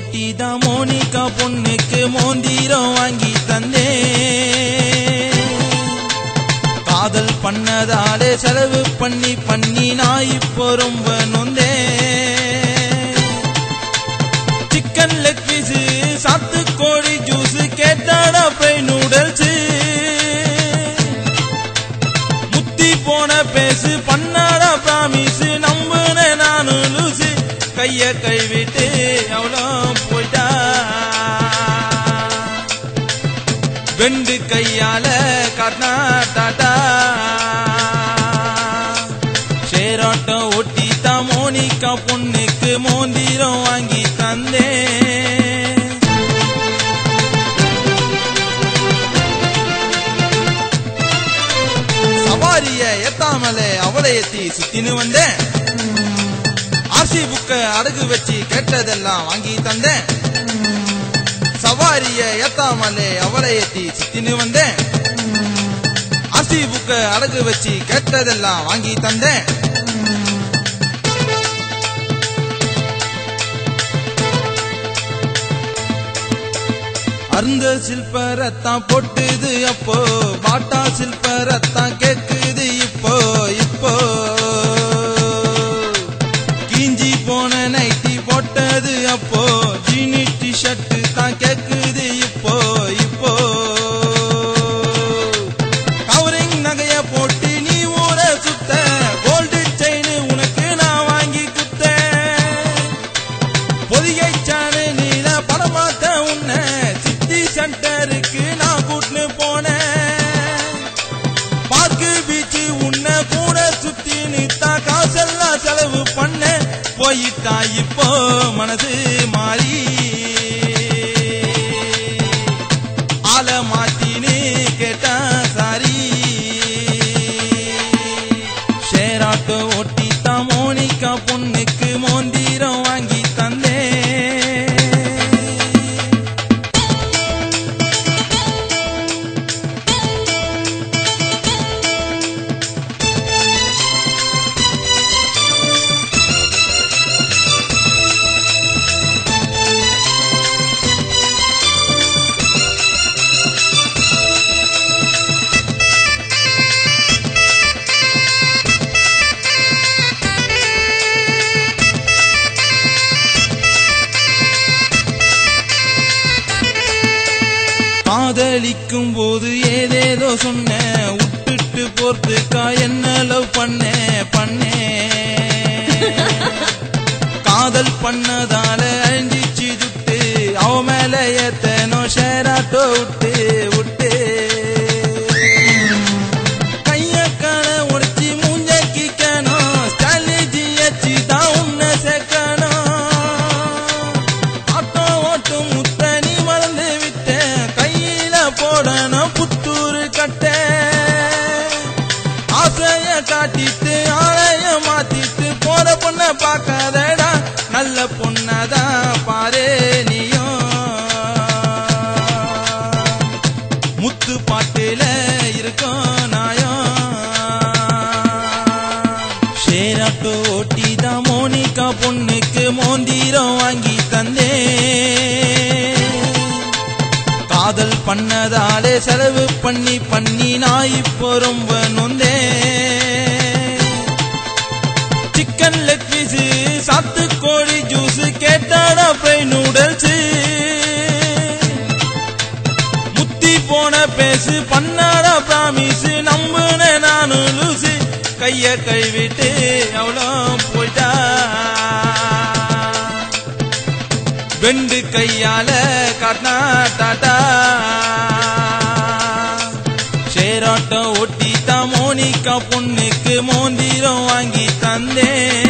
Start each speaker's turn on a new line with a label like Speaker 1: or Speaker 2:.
Speaker 1: ஒட்டிதான் Monica பொண்ணுக்கு மோந்திரம் வாங்கி தந்தேன். காதல் பண்ணதாலே செலவு பண்ணி நான் இப்போ ரொம்ப நொந்தேன். சிக்கன் லெக் பீஸ் சாத்துக்கோழி ஜூஸ் கேட்டாடா ஃப்ரை நூடல்ஸ் முத்தி போன பேசு பண்ணாடா பிராமிஸ் நம்புன நானு லூசு கைய கைவிட்டு அவ்வளோ போயிட்டா. வெண்டு கையால காட்டினா டாட்டா. ஷேராட்டம் ஒட்டித்தான் மோனிகா பொண்ணுக்கு மோந்திரம் வாங்கி தந்தேன். சவாரிய ஏத்தாமலே அவளை ஏத்தி சுத்தின்னு வந்தேன். ஆர்சி புக்க அடகு வச்சு கேட்டதெல்லாம் வாங்கி தந்தேன். சவாரிய ஏத்தாமலே அவளை ஏத்தி சுத்தின்னு வந்தேன். ஆர்சி புக்க அடகு வச்சு கேட்டதெல்லாம் வாங்கி தந்தேன். அருந்த சில்பரத்தான் பொட்டுது அப்போ பாட்டா சில்பரத்தான் கேக்குது இப்போ இப்போ. கிஞ்சி போன நைட்டி போட்டது அப்போ ஜீனி டிஷர்ட் தான் கேக்குது இப்போ இப்போ. கவரிங் நகைய போட்டு நீ ஊர சுத்த கோல்டு செயின் உனக்கு நான் வாங்கி குத்த. பொதிகை சாணு நீல படமாத்த உன்ன சித்தி சென்டருக்கு நான் கூட்டுன்னு போனேன். பார்க்கு பீச்சு உன்ன கூட சுத்தி நித்தா காசெல்லாம் செலவு பண்ண போயிட்டா இப்போ மனது மாறி. ஆல மாத்தின்னு கேட்டா சாரி. ஷேராட்டோ ஒட்டித்தான் மோனிகா பொண்ணுக்கு மோந்திரம் வாங்கி தந்தேன். காதலிக்கும் போது ஏதேதோ சொன்ன விட்டுட்டு போறதுக்கா என்ன லவ் பண்ணே. காதல் பண்ணதால அழிஞ்சிச்சு துட்டு அவ மேல ஏத்தனோ ஷேராட்டோ விட்டு விட்டு. கைய கால உடைச்சி மூஞ்ச கிக்கணும் ஸ்டாலிஜி எச்சி தான் உன்ன சேர்க்கணும். ஆட்டோ ஓட்டும் முத்த நீ மறந்து விட்ட கையில போடணும் புத்தூரு கட்ட. ஆசைய காட்டிட்டு ஆளைய மாத்திட்டு போற பொண்ண பார்க்காதடா நல்ல பொண்ணதான் பாரு நீயும். முத்து பாட்டுல இருக்கும் நாயம். ஷேராட்டோ ஓட்டிதான் மோனிகா பொண்ணுக்கு மோந்திரம் வாங்கி தந்தேன். காதல் பண்ணதாலே செலவு பண்ணி நான் இப்போ ரொம்ப நொந்தேன். சிக்கன் லெக் பீஸ் சாத்துக்கோழி ஜூஸ் கேட்டாடா ஃப்ரை நூடல்ஸ் முத்தி போன பேசு பண்ணாடா பிராமிஸ் நம்புன நானு லூசு கைய கைவிட்டு அவ்வளோ போயிட்டா. வெண்டு கையால காட்டினா டாட்டா. ஷேராட்டம் ஒட்டித்தான் மோனிகா பொண்ணுக்கு மோந்திரம் வாங்கி தந்தேன்.